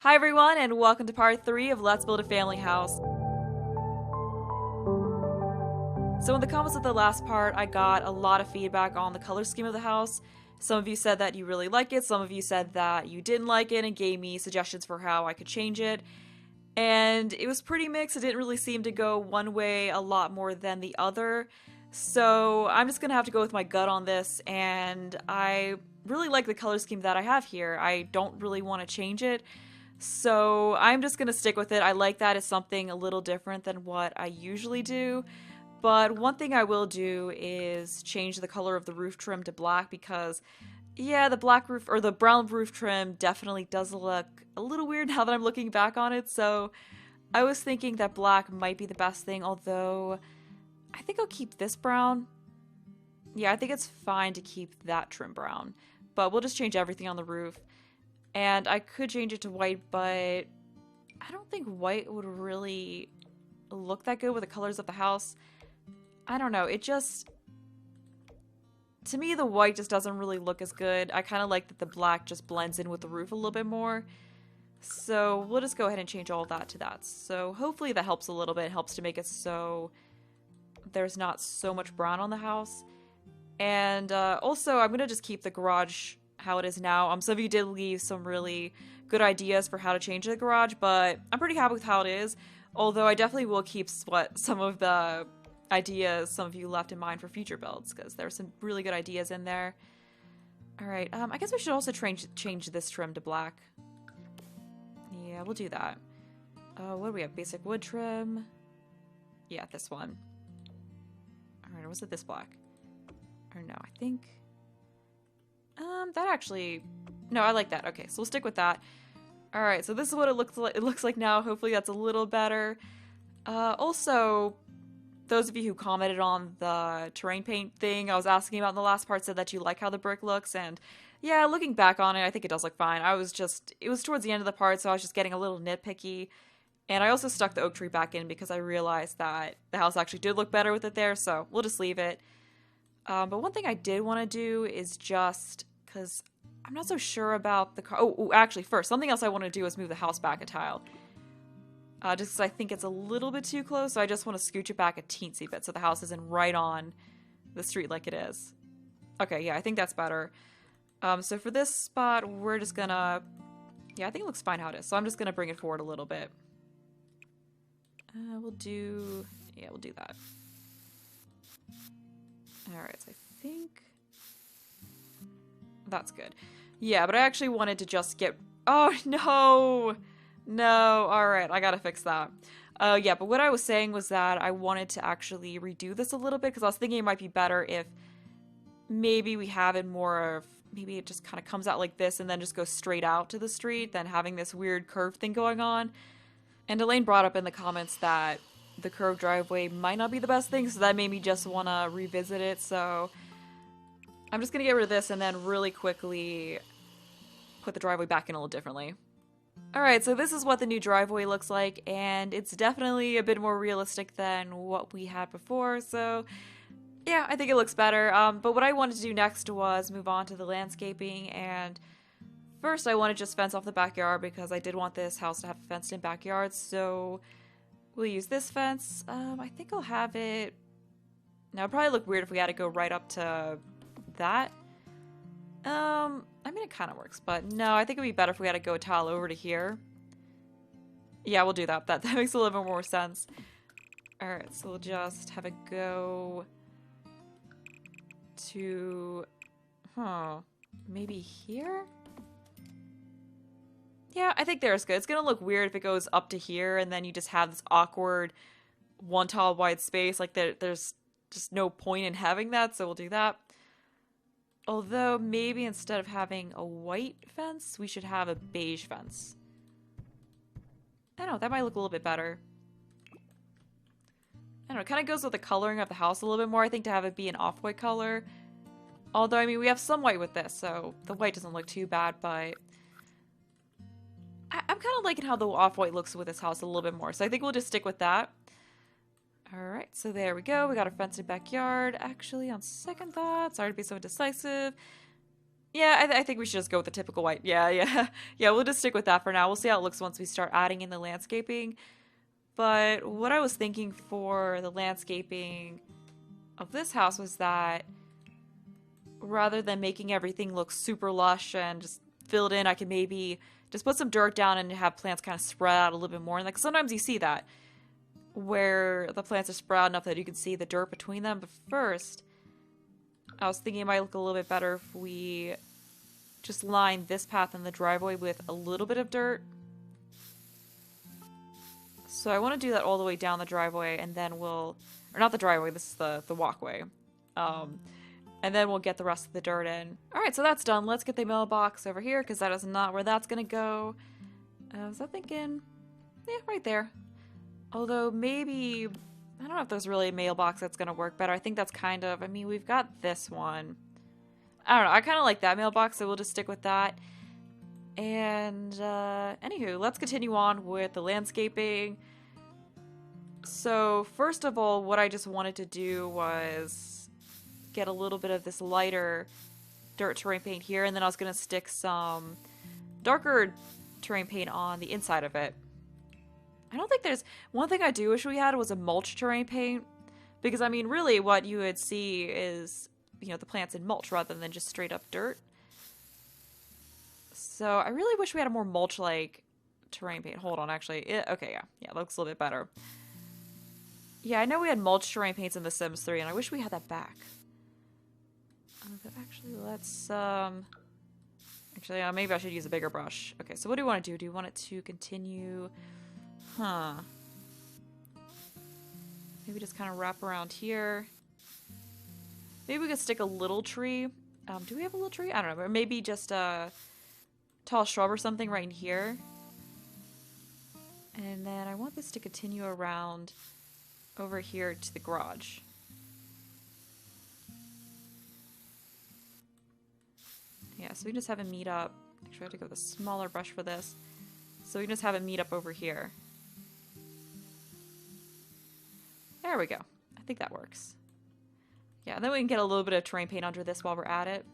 Hi everyone, and welcome to part 3 of Let's Build a Family House. So in the comments of the last part, I got a lot of feedback on the color scheme of the house. Some of you said that you really like it, some of you said that you didn't like it and gave me suggestions for how I could change it. And it was pretty mixed, it didn't really seem to go one way a lot more than the other. So I'm just gonna have to go with my gut on this, and I really like the color scheme that I have here. I don't really want to change it. So I'm just gonna stick with it. I like that it's something a little different than what I usually do. But one thing I will do is change the color of the roof trim to black because, yeah, the black roof or the brown roof trim definitely does look a little weird now that I'm looking back on it. So I was thinking that black might be the best thing, although I think I'll keep this brown. Yeah, I think it's fine to keep that trim brown, but we'll just change everything on the roof. And I could change it to white, but I don't think white would really look that good with the colors of the house. I don't know, it just, to me the white just doesn't really look as good. I kind of like that the black just blends in with the roof a little bit more. So we'll just go ahead and change all of that to that. So hopefully that helps a little bit. It helps to make it so there's not so much brown on the house. And also I'm going to just keep the garage how it is now. Some of you did leave some really good ideas for how to change the garage, but I'm pretty happy with how it is. Although I definitely will keep some of the ideas some of you left in mind for future builds, because there's some really good ideas in there. Alright, I guess we should also change this trim to black. Yeah, we'll do that. What do we have? Basic wood trim. Yeah, this one. Alright, or was it this black? Or no, I think... that actually... No, I like that. Okay, so we'll stick with that. Alright, so this is what it looks like now. Hopefully that's a little better. Also, those of you who commented on the terrain paint thing I was asking about in the last part said that you like how the brick looks, and yeah, looking back on it, I think it does look fine. It was towards the end of the part, so I was just getting a little nitpicky. And I also stuck the oak tree back in because I realized that the house actually did look better with it there, so we'll just leave it. But one thing I did want to do is just, because I'm not so sure about the car. Oh, actually, first, something else I want to do is move the house back a tile. Just because I think it's a little bit too close, so I just want to scooch it back a teensy bit so the house isn't right on the street like it is. Okay, yeah, I think that's better. So for this spot, we're just gonna... Yeah, I think it looks fine how it is, so I'm just gonna bring it forward a little bit. We'll do... Yeah, we'll do that. Alright, so I think... That's good. Yeah, but I actually wanted to just get... Oh, no! No, alright, I gotta fix that. Yeah, but what I was saying was that I wanted to actually redo this a little bit, because I was thinking it might be better if maybe we have it more of... Maybe it just kind of comes out like this and then just goes straight out to the street than having this weird curve thing going on. And Elaine brought up in the comments that the curved driveway might not be the best thing, so that made me just want to revisit it, so... I'm just gonna get rid of this and then really quickly put the driveway back in a little differently. Alright, so this is what the new driveway looks like, and it's definitely a bit more realistic than what we had before, so yeah, I think it looks better. But what I wanted to do next was move on to the landscaping, and first I want to just fence off the backyard because I did want this house to have a fenced-in backyard, so we'll use this fence. I think I'll have it... Now, it'd probably look weird if we had to go right up to that. I mean, it kind of works, but no, I think it'd be better if we had to go a tile over to here. Yeah, we'll do that. That makes a little bit more sense. Alright, so we'll just have it go to... Maybe here? Yeah, I think there's good. It's gonna look weird if it goes up to here and then you just have this awkward one tile wide space. Like, there's just no point in having that, so we'll do that. Although, maybe instead of having a white fence, we should have a beige fence. I don't know, that might look a little bit better. I don't know, it kind of goes with the coloring of the house a little bit more, I think, to have it be an off-white color. Although, I mean, we have some white with this, so the white doesn't look too bad, but... I'm kind of liking how the off-white looks with this house a little bit more, so I think we'll just stick with that. Alright, so there we go. We got our fenced backyard. Actually, on second thought, sorry to be so decisive. Yeah, I think we should just go with the typical white. Yeah, yeah. Yeah, we'll just stick with that for now. We'll see how it looks once we start adding in the landscaping. But what I was thinking for the landscaping of this house was that rather than making everything look super lush and just filled in, I could maybe just put some dirt down and have plants kind of spread out a little bit more. And like sometimes you see that where the plants are spread out enough that you can see the dirt between them. But first, I was thinking it might look a little bit better if we just line this path in the driveway with a little bit of dirt. So I want to do that all the way down the driveway, and then we'll, or not the driveway, this is the walkway. And then we'll get the rest of the dirt in. All right, so that's done. Let's get the mailbox over here, because that is not where that's going to go. Was I thinking? Yeah, right there. Although maybe, I don't know if there's really a mailbox that's going to work better. I think that's kind of, I mean, we've got this one. I don't know, I kind of like that mailbox, so we'll just stick with that. And, anywho, let's continue on with the landscaping. So, first of all, what I just wanted to do was get a little bit of this lighter dirt terrain paint here, and then I was going to stick some darker terrain paint on the inside of it. I don't think there's... One thing I do wish we had was a mulch terrain paint, because, I mean, really what you would see is, you know, the plants in mulch rather than just straight up dirt. So I really wish we had a more mulch-like terrain paint. Hold on, actually. Okay, yeah. Yeah, that looks a little bit better. Yeah, I know we had mulch terrain paints in The Sims 3, and I wish we had that back. But actually, let's, Actually, maybe I should use a bigger brush. Okay, so what do you want to do? Do you want it to continue... Huh. Maybe just kind of wrap around here. Maybe we could stick a little tree. Do we have a little tree? I don't know. Or maybe just a tall shrub or something right in here. And then I want this to continue around over here to the garage. Yeah, so we just have it meet up. Actually, I have to go with a smaller brush for this. So we can just have it meet up over here. There we go. I think that works. Yeah, and then we can get a little bit of terrain paint under this while we're at it.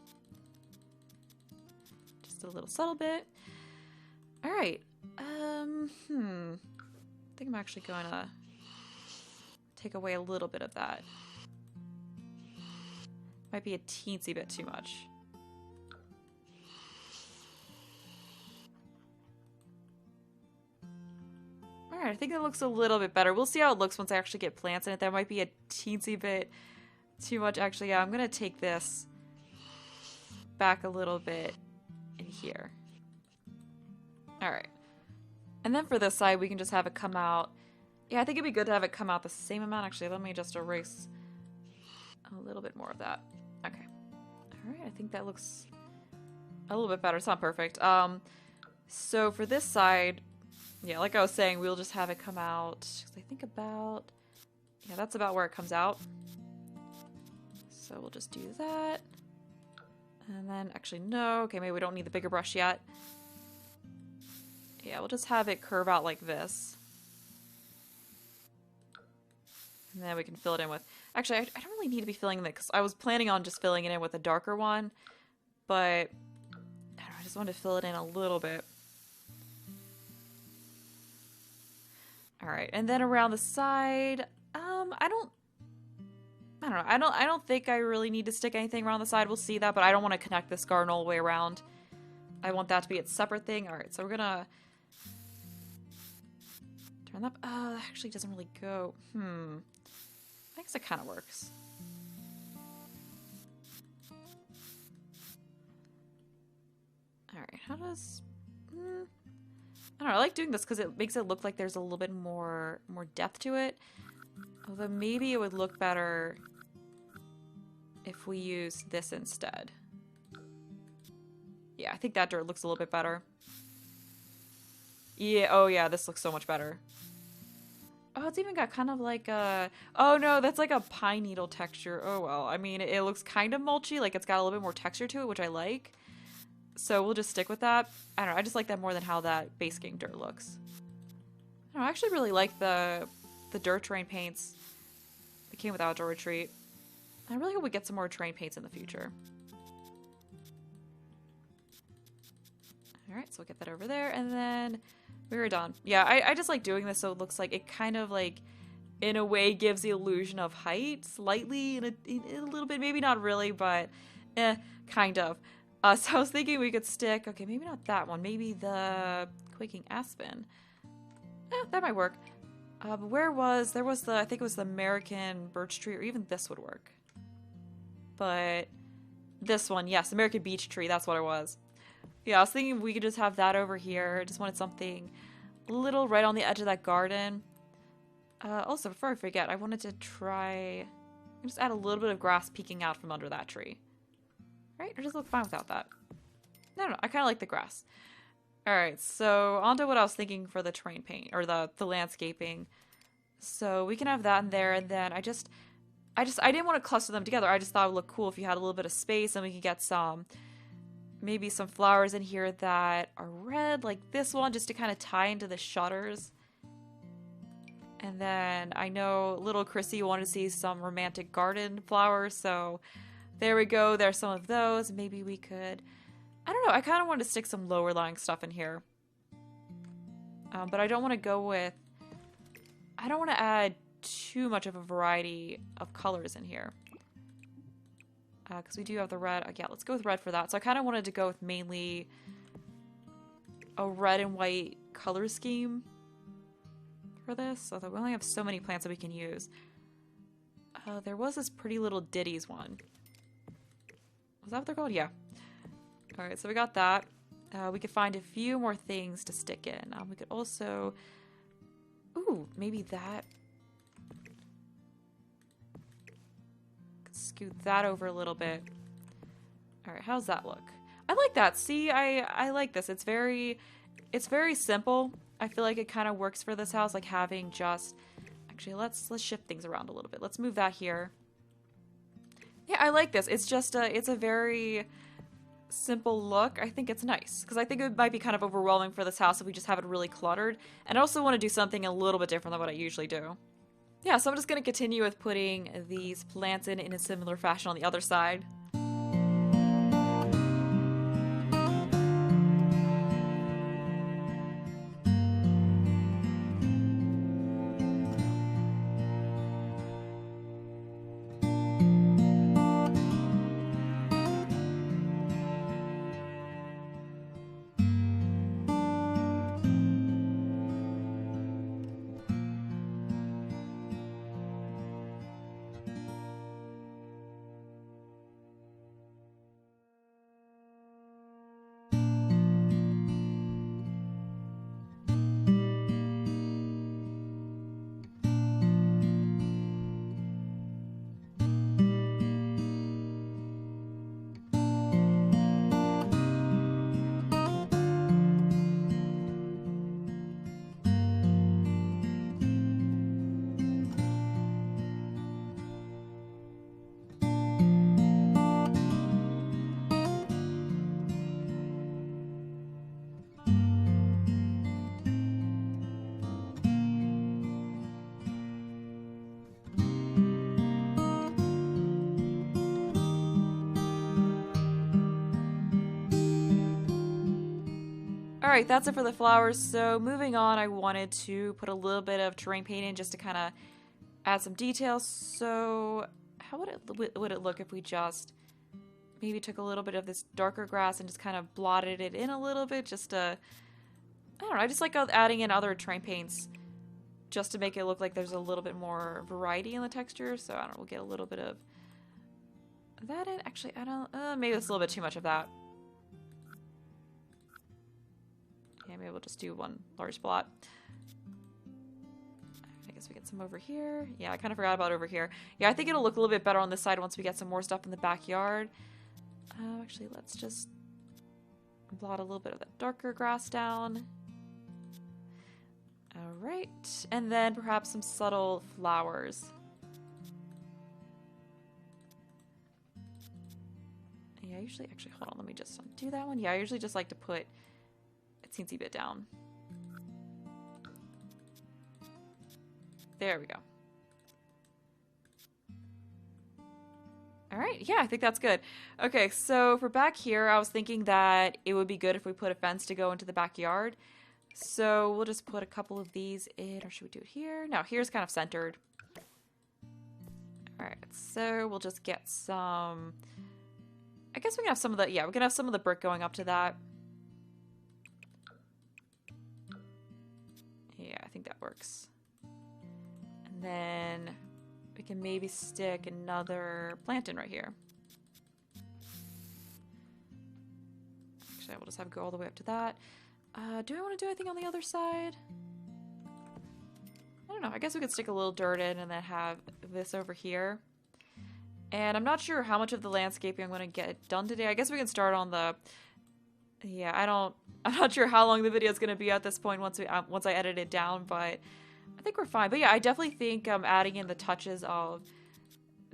Just a little subtle bit. Alright. I think I'm actually going to take away a little bit of that. Might be a teensy bit too much. Alright, I think it looks a little bit better. We'll see how it looks once I actually get plants in it. That might be a teensy bit too much. Actually, yeah, I'm going to take this back a little bit in here. Alright. And then for this side, we can just have it come out. Yeah, I think it'd be good to have it come out the same amount. Actually, let me just erase a little bit more of that. Okay. Alright, I think that looks a little bit better. It's not perfect. So for this side... Yeah, like I was saying, we'll just have it come out, 'cause I think about, yeah, that's about where it comes out. So we'll just do that. And then, actually, no, okay, maybe we don't need the bigger brush yet. Yeah, we'll just have it curve out like this. And then we can fill it in with, actually, I don't really need to be filling it, because I was planning on just filling it in with a darker one. But, I don't know, I just wanted to fill it in a little bit. Alright, and then around the side, I don't know. I don't think I really need to stick anything around the side. We'll see that, but I don't want to connect this garden all the way around. I want that to be its separate thing. Alright, so we're gonna turn that. Oh, that actually doesn't really go. I guess it kind of works. Alright, how does... I don't know, I like doing this because it makes it look like there's a little bit more depth to it. Although maybe it would look better if we use this instead. Yeah, I think that dirt looks a little bit better. Yeah, oh yeah, this looks so much better. Oh, it's even got kind of like a... Oh no, that's like a pine needle texture. Oh well, I mean, it looks kind of mulchy, like it's got a little bit more texture to it, which I like. So we'll just stick with that. I don't know, I just like that more than how that base game dirt looks. I don't know, I actually really like the dirt terrain paints that came with Outdoor Retreat. I really hope we get some more terrain paints in the future. Alright, so we'll get that over there, and then we were done. Yeah, I just like doing this so it looks like it kind of like, in a way, gives the illusion of height, slightly, in a little bit, maybe not really, but kind of. So I was thinking we could stick, okay, maybe not that one, maybe the Quaking Aspen. That might work. But there was the, I think it was the American Birch Tree, or even this would work. But this one, yes, American Beech Tree, that's what it was. Yeah, I was thinking we could just have that over here. I just wanted something a little right on the edge of that garden. Also, before I forget, I wanted to try... just add a little bit of grass peeking out from under that tree. Right? Or does it look fine without that? No, I kind of like the grass. Alright, so on to what I was thinking for the terrain paint, or the landscaping. So we can have that in there, and then I didn't want to cluster them together. I just thought it would look cool if you had a little bit of space, and we could get maybe some flowers in here that are red, like this one, just to kind of tie into the shutters. And then I know little Chrissy wanted to see some romantic garden flowers, so there we go. There's some of those. Maybe we could... I don't know. I kind of wanted to stick some lower lying stuff in here. But I don't want to go with... I don't want to add too much of a variety of colors in here. Because we do have the red. Yeah, let's go with red for that. So I kind of wanted to go with mainly a red and white color scheme for this. Although we only have so many plants that we can use. There was this pretty little ditties one. Was that what they're called? Yeah. Alright, so we got that. We could find a few more things to stick in. We could also... Ooh, maybe that... Scoot that over a little bit. Alright, how's that look? I like that. See, I like this. It's very simple. I feel like it kind of works for this house, like having just... Actually, let's shift things around a little bit. Let's move that here. Yeah, I like this. It's just it's a very simple look. I think it's nice because I think it might be kind of overwhelming for this house if we just have it really cluttered. And I also want to do something a little bit different than what I usually do. Yeah, so I'm just going to continue with putting these plants in a similar fashion on the other side. Alright, that's it for the flowers. So moving on, I wanted to put a little bit of terrain paint in just to kind of add some details. So how would it look if we just maybe took a little bit of this darker grass and just kind of blotted it in a little bit, just to, I don't know, I just like adding in other terrain paints just to make it look like there's a little bit more variety in the texture. So I don't know, we'll get a little bit of that in. Actually, I don't, maybe it's a little bit too much of that. Yeah, maybe we'll just do one large blot. I guess we get some over here. Yeah, I kind of forgot about over here. Yeah, I think it'll look a little bit better on this side once we get some more stuff in the backyard. Actually, let's just blot a little bit of that darker grass down. Alright, and then perhaps some subtle flowers. Yeah, I usually, actually, hold on, let me just undo that one. Yeah, I usually just like to put a teensy bit down. There we go. All right, yeah, I think that's good. Okay, so for back here, I was thinking that it would be good if we put a fence to go into the backyard. So we'll just put a couple of these in, or should we do it here? No, here's kind of centered. All right, so we'll just get some... I guess we can have some of the... Yeah, we can have some of the brick going up to that. Yeah, I think that works. And then we can maybe stick another plant in right here. Actually, we'll just have it go all the way up to that. Do I want to do anything on the other side? I don't know. I guess we could stick a little dirt in and then have this over here. And I'm not sure how much of the landscaping I'm going to get done today. I guess we can start on the... Yeah, I'm not sure how long the video is going to be at this point once I edit it down, but I think we're fine. But yeah, I definitely think adding in the touches of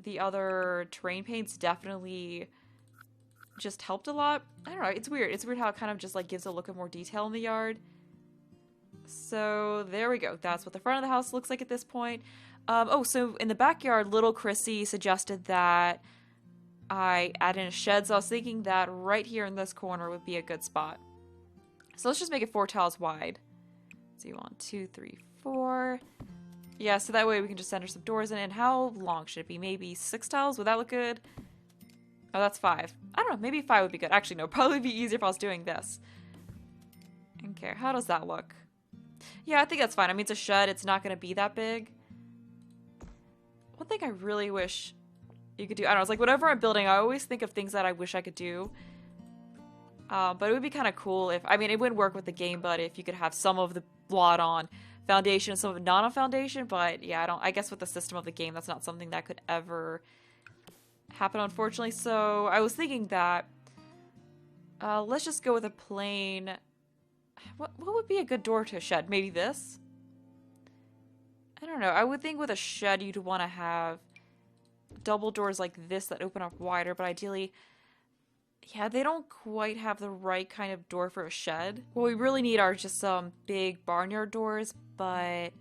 the other terrain paints definitely just helped a lot. I don't know, it's weird. It's weird how it kind of just like gives a look of more detail in the yard. So there we go. That's what the front of the house looks like at this point. Oh, so in the backyard, little Chrissy suggested that I add in a shed, so I was thinking that right here in this corner would be a good spot. So let's just make it 4 tiles wide. So you want 2, 3, 4. Yeah, so that way we can just center some doors in. And how long should it be? Maybe 6 tiles? Would that look good? Oh, that's 5. I don't know, maybe 5 would be good. Actually, no, probably be easier if I was doing this. Okay, how does that look? Yeah, I think that's fine. I mean, it's a shed. It's not going to be that big. One thing I really wish you could do, I don't know, it's like whatever I'm building, I always think of things that I wish I could do. But it would be kind of cool if, I mean, it wouldn't work with the game, but if you could have some of the blood on foundation, some of it not on foundation. But yeah, I guess with the system of the game, that's not something that could ever happen, unfortunately. So I was thinking that let's just go with a plain... What would be a good door to a shed? Maybe this? I don't know. I would think with a shed you'd want to have double doors like this that open up wider, but ideally, yeah, they don't quite have the right kind of door for a shed. What we really need are just some big barnyard doors, but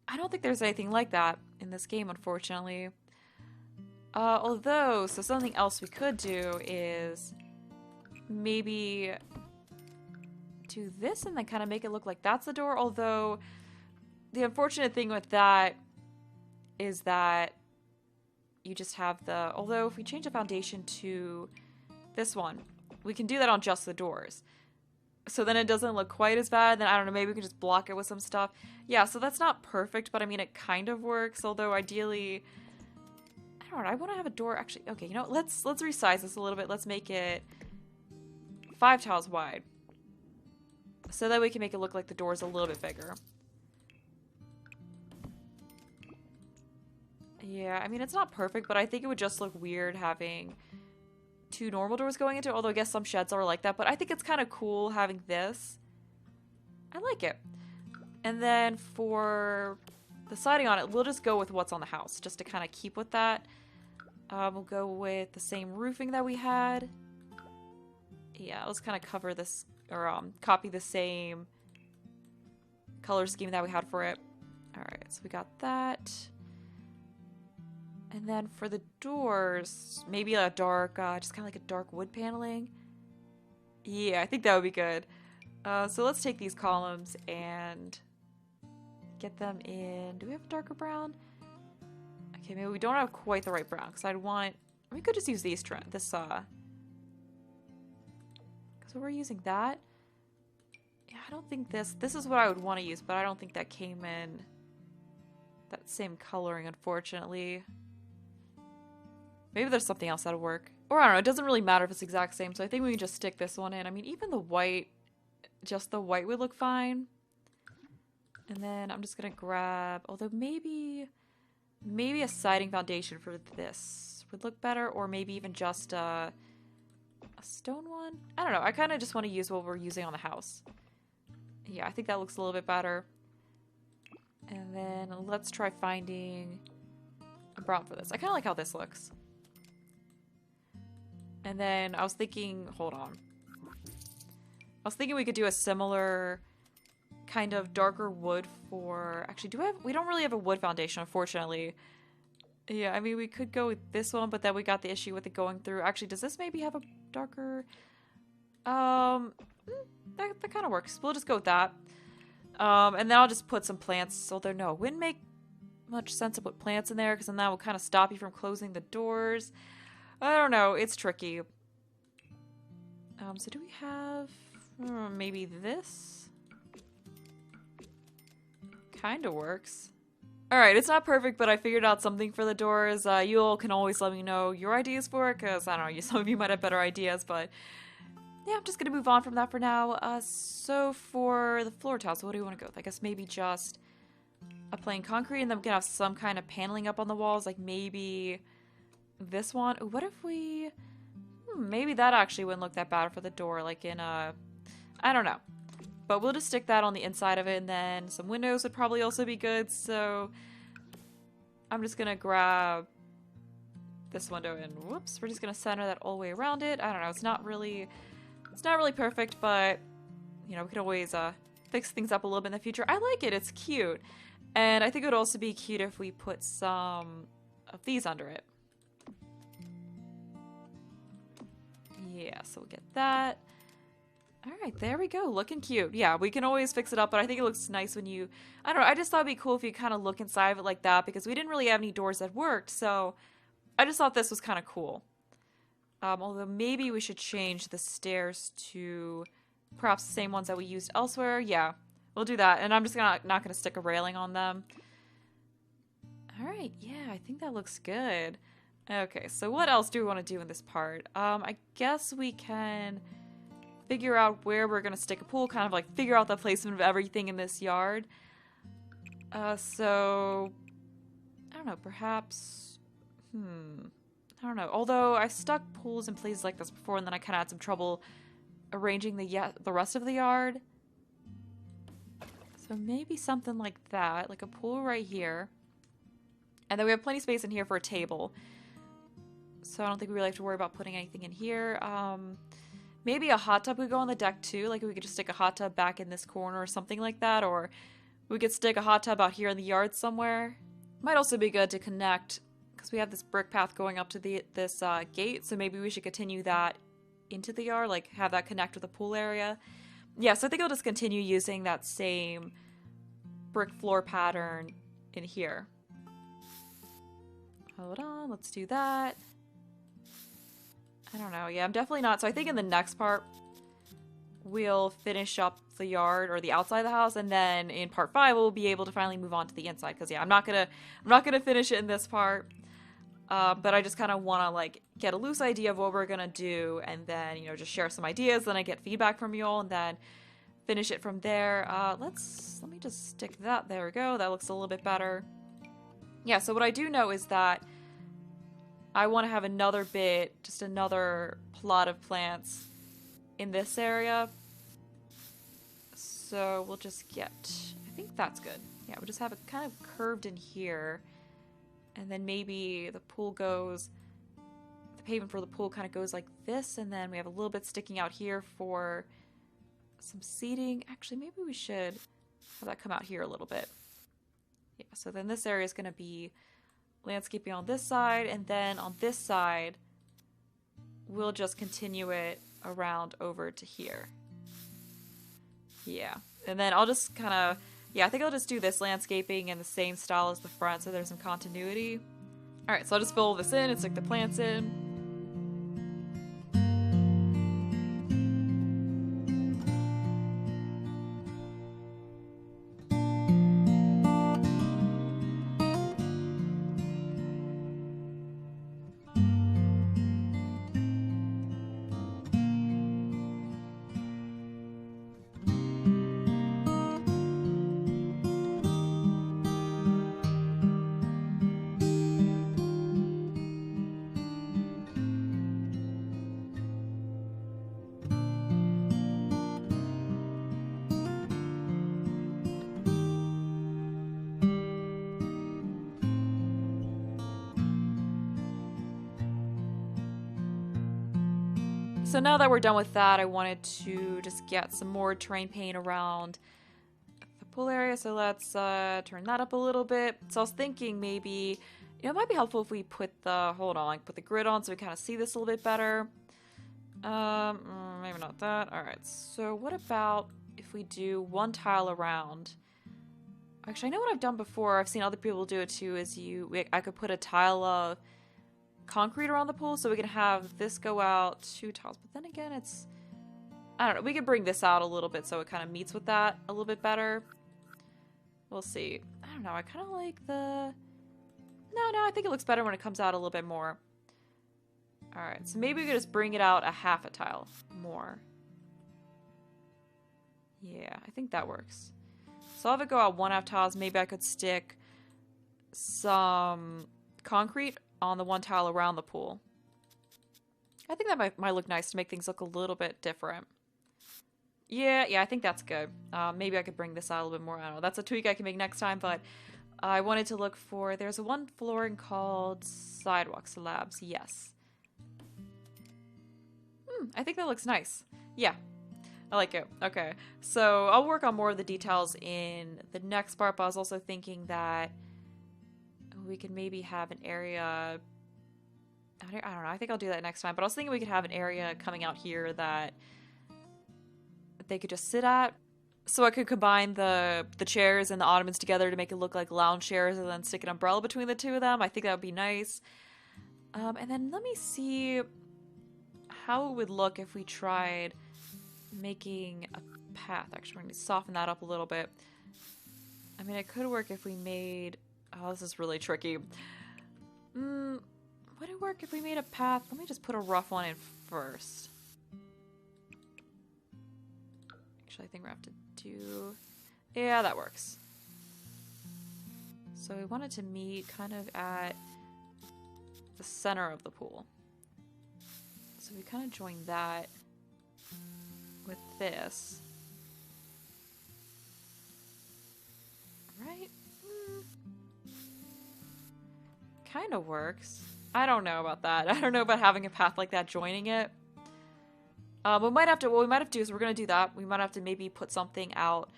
I don't think there's anything like that in this game, unfortunately. Although, so something else we could do is maybe do this and then kind of make it look like that's the door, although the unfortunate thing with that is that you just have the... Although, if we change the foundation to this one, we can do that on just the doors. So then it doesn't look quite as bad. Then, I don't know, maybe we can just block it with some stuff. Yeah, so that's not perfect, but I mean, it kind of works. Although, ideally... I don't know, I want to have a door... Actually, okay, you know, let's resize this a little bit. Let's make it 5 tiles wide. So that we can make it look like the door's a little bit bigger. Yeah, I mean, it's not perfect, but I think it would just look weird having 2 normal doors going into it, although I guess some sheds are like that, but I think it's kind of cool having this. I like it. And then for the siding on it, we'll just go with what's on the house, just to kind of keep with that. We'll go with the same roofing that we had. Yeah, let's kind of cover this, or copy the same color scheme that we had for it. Alright, so we got that. And then for the doors, maybe a dark, just kind of like a dark wood paneling. Yeah, I think that would be good. So let's take these columns and get them in. Do we have a darker brown? Okay, maybe we don't have quite the right brown, because I'd want... We could just use these because we're using that. Yeah, I don't think this is what I would want to use, but I don't think that came in that same coloring, unfortunately. Maybe there's something else that'll work. Or I don't know, it doesn't really matter if it's the exact same, so I think we can just stick this one in. I mean, even the white, just the white would look fine. And then I'm just gonna grab, although maybe a siding foundation for this would look better, or maybe even just a stone one? I don't know, I kind of just want to use what we're using on the house. Yeah, I think that looks a little bit better. And then let's try finding a brown for this. I kind of like how this looks. And then I was thinking, hold on. I was thinking we could do a similar kind of darker wood for, actually, we don't really have a wood foundation, unfortunately. Yeah, I mean, we could go with this one, but then we got the issue with it going through. Actually, does this maybe have a darker... that kind of works. We'll just go with that. And then I'll just put some plants. Although, no, it wouldn't make much sense to put plants in there because then that will kind of stop you from closing the doors. I don't know. It's tricky. So do we have maybe this? Kind of works. Alright, it's not perfect, but I figured out something for the doors. You all can always let me know your ideas for it, because, I don't know, some of you might have better ideas, but yeah, I'm just going to move on from that for now. So for the floor tiles, what do you want to go with? I guess maybe just a plain concrete, and then we can have some kind of paneling up on the walls, like maybe this one. Ooh, what if we... maybe that actually wouldn't look that bad for the door, like in a... I don't know. But we'll just stick that on the inside of it, and then some windows would probably also be good, so I'm just gonna grab this window and whoops, we're just gonna center that all the way around it. I don't know, it's not really perfect, but you know, we could always fix things up a little bit in the future. I like it, it's cute. And I think it would also be cute if we put some of these under it. Yeah, so we'll get that. Alright, there we go. Looking cute. Yeah, we can always fix it up, but I think it looks nice when you... I don't know, I just thought it'd be cool if you kind of look inside of it like that, because we didn't really have any doors that worked, so I just thought this was kind of cool. Although maybe we should change the stairs to perhaps the same ones that we used elsewhere. Yeah, we'll do that, and I'm just not going to stick a railing on them. Alright, yeah, I think that looks good. Okay, so what else do we want to do in this part? I guess we can... figure out where we're going to stick a pool, kind of like figure out the placement of everything in this yard. So, I don't know, perhaps, I don't know. Although I've stuck pools in places like this before and then I kind of had some trouble arranging the rest of the yard. So maybe something like that, like a pool right here. And then we have plenty of space in here for a table. So I don't think we really have to worry about putting anything in here. Maybe a hot tub would go on the deck too, like we could just stick a hot tub back in this corner or something like that, or we could stick a hot tub out here in the yard somewhere. Might also be good to connect, because we have this brick path going up to this gate, so maybe we should continue that into the yard, like have that connect with the pool area. Yeah, so I think I'll just continue using that same brick floor pattern in here. Hold on, let's do that. I don't know. Yeah, I'm definitely not. So I think in the next part, we'll finish up the yard or the outside of the house, and then in part 5, we'll be able to finally move on to the inside. Because yeah, I'm not gonna finish it in this part. But I just kind of want to like get a loose idea of what we're gonna do, and then you know just share some ideas. Then I get feedback from you all, and then finish it from there. Let me just stick that. There we go. That looks a little bit better. Yeah. So what I do know is that I want to have another bit, just another plot of plants in this area. So we'll just get, I think that's good. Yeah, we'll just have it kind of curved in here. And then maybe the pool goes, the pavement for the pool kind of goes like this. And then we have a little bit sticking out here for some seating. Actually, maybe we should have that come out here a little bit. Yeah, so then this area is going to be landscaping on this side, and then on this side we'll just continue it around over to here. Yeah, and then I'll just kind of, yeah, I think I'll just do this landscaping in the same style as the front so there's some continuity. Alright, so I'll just fill this in and stick the plants in. So now that we're done with that, I wanted to just get some more terrain paint around the pool area. So let's turn that up a little bit. So I was thinking maybe You know, it might be helpful if we put the, hold on, like put the grid on so we kind of see this a little bit better. Maybe not that. Alright, so what about if we do one tile around? Actually, I know what I've done before. I've seen other people do it too, is I could put a tile of concrete around the pool so we can have this go out 2 tiles. But then again, it's, I don't know, we could bring this out a little bit so it kind of meets with that a little bit better. We'll see. I don't know, I kind of like the... No, I think it looks better when it comes out a little bit more. Alright, so maybe we could just bring it out a half a tile more. Yeah, I think that works. So I'll have it go out 1/2 tiles. Maybe I could stick some concrete on the 1 tile around the pool. I think that might look nice to make things look a little bit different. Yeah, I think that's good. Maybe I could bring this out a little bit more. I don't know. That's a tweak I can make next time, but I wanted to look for... There's one flooring called sidewalk slabs. Yes. I think that looks nice. Yeah. I like it. Okay. So I'll work on more of the details in the next part, but I was also thinking that we could maybe have an area... I don't know. I think I'll do that next time, but I was thinking we could have an area coming out here that they could just sit at. So I could combine the chairs and the ottomans together to make it look like lounge chairs and then stick an umbrella between the 2 of them. I think that would be nice. And then let me see how it would look if we tried making a path. Actually, we're going to soften that up a little bit. I mean, it could work if we made... Oh, this is really tricky. Would it work if we made a path? Let me just put a rough one in first. Actually, I think we're going to have to do... Yeah, that works. So we wanted to meet kind of at the center of the pool. So we kind of join that with this. Right? Kind of works. I don't know about that. I don't know about having a path like that joining it. We might have to, what we might have to do is we're going to do that. We might have to maybe put something out.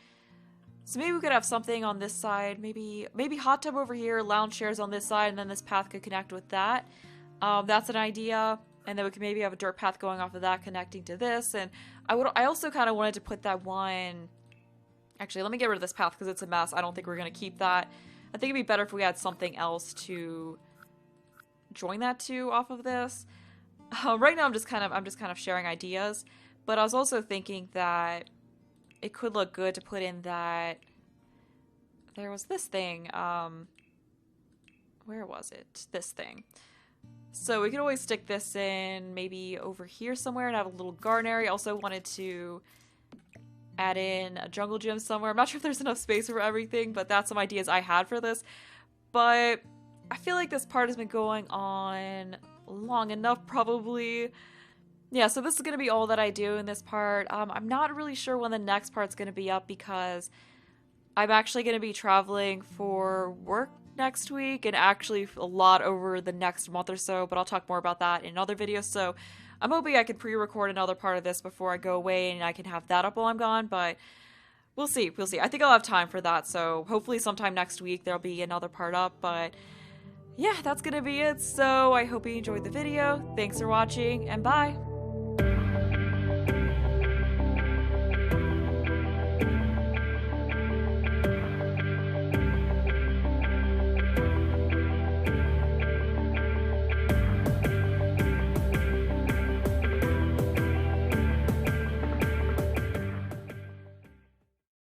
So maybe we could have something on this side. Maybe hot tub over here, lounge chairs on this side, and then this path could connect with that. That's an idea. And then we could maybe have a dirt path going off of that connecting to this. And I also kind of wanted to put that one... Actually, let me get rid of this path because it's a mess. I don't think we're going to keep that. I think it'd be better if we had something else to join that to off of this. Right now I'm just kind of sharing ideas, but I was also thinking that it could look good to put in that there was this thing, where was it? This thing. So we could always stick this in maybe over here somewhere and have a little garden area. I also wanted to add in a jungle gym somewhere. I'm not sure if there's enough space for everything, but that's some ideas I had for this. But I feel like this part has been going on long enough, probably. Yeah, so this is going to be all that I do in this part. I'm not really sure when the next part's going to be up because I'm actually going to be traveling for work next week and actually a lot over the next month or so, but I'll talk more about that in another video. So I'm hoping I can pre-record another part of this before I go away and I can have that up while I'm gone, but we'll see. I think I'll have time for that, so hopefully sometime next week there'll be another part up, but yeah, that's gonna be it. So I hope you enjoyed the video. Thanks for watching, and bye!